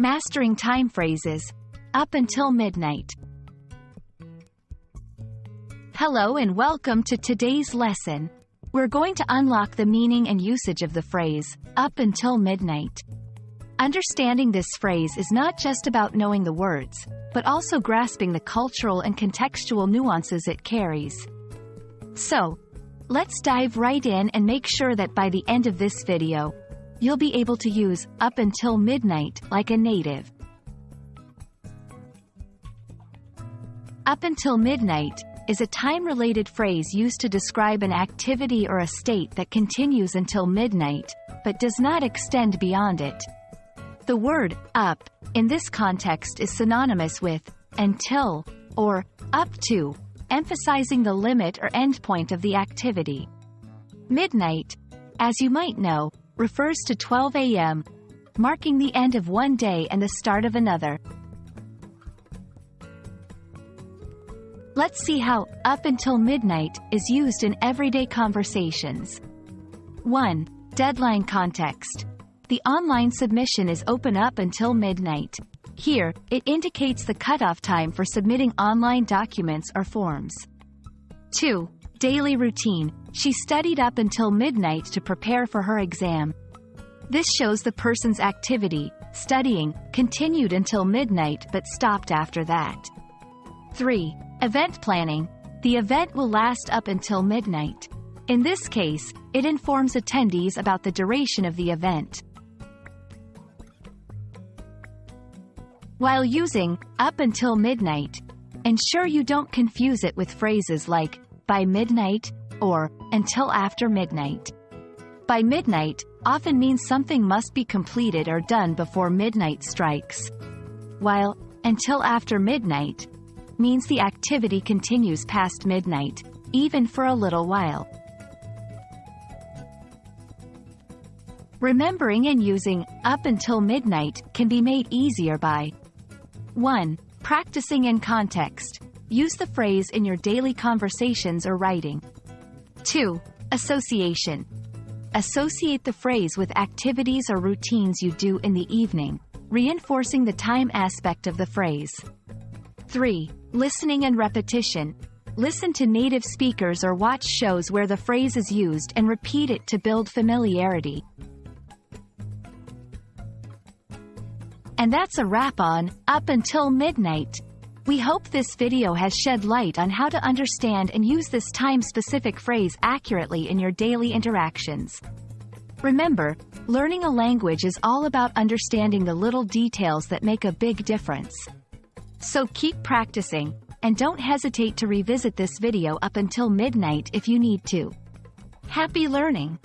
Mastering time phrases. Up until midnight. Hello and welcome to today's lesson. We're going to unlock the meaning and usage of the phrase, up until midnight. Understanding this phrase is not just about knowing the words, but also grasping the cultural and contextual nuances it carries. So, let's dive right in and make sure that by the end of this video, you'll be able to use up until midnight like a native. Up until midnight is a time-related phrase used to describe an activity or a state that continues until midnight, but does not extend beyond it. The word up in this context is synonymous with until or up to, emphasizing the limit or endpoint of the activity. Midnight, as you might know, refers to 12 a.m., marking the end of one day and the start of another. Let's see how up until midnight is used in everyday conversations. 1. Deadline context. The online submission is open up until midnight. Here, it indicates the cutoff time for submitting online documents or forms. 2. Daily routine. She studied up until midnight to prepare for her exam. This shows the person's activity, studying, continued until midnight but stopped after that. 3. Event planning. The event will last up until midnight. In this case, it informs attendees about the duration of the event. While using up until midnight, ensure you don't confuse it with phrases like by midnight or until after midnight. By midnight often means something must be completed or done before midnight strikes, while until after midnight means the activity continues past midnight, even for a little while. Remembering and using up until midnight can be made easier by 1. Practicing in context. Use the phrase in your daily conversations or writing. 2. Association. Associate the phrase with activities or routines you do in the evening, reinforcing the time aspect of the phrase. 3. Listening and repetition. Listen to native speakers or watch shows where the phrase is used and repeat it to build familiarity. And that's a wrap on up until midnight. We hope this video has shed light on how to understand and use this time-specific phrase accurately in your daily interactions. Remember, learning a language is all about understanding the little details that make a big difference. So keep practicing, and don't hesitate to revisit this video up until midnight if you need to. Happy learning!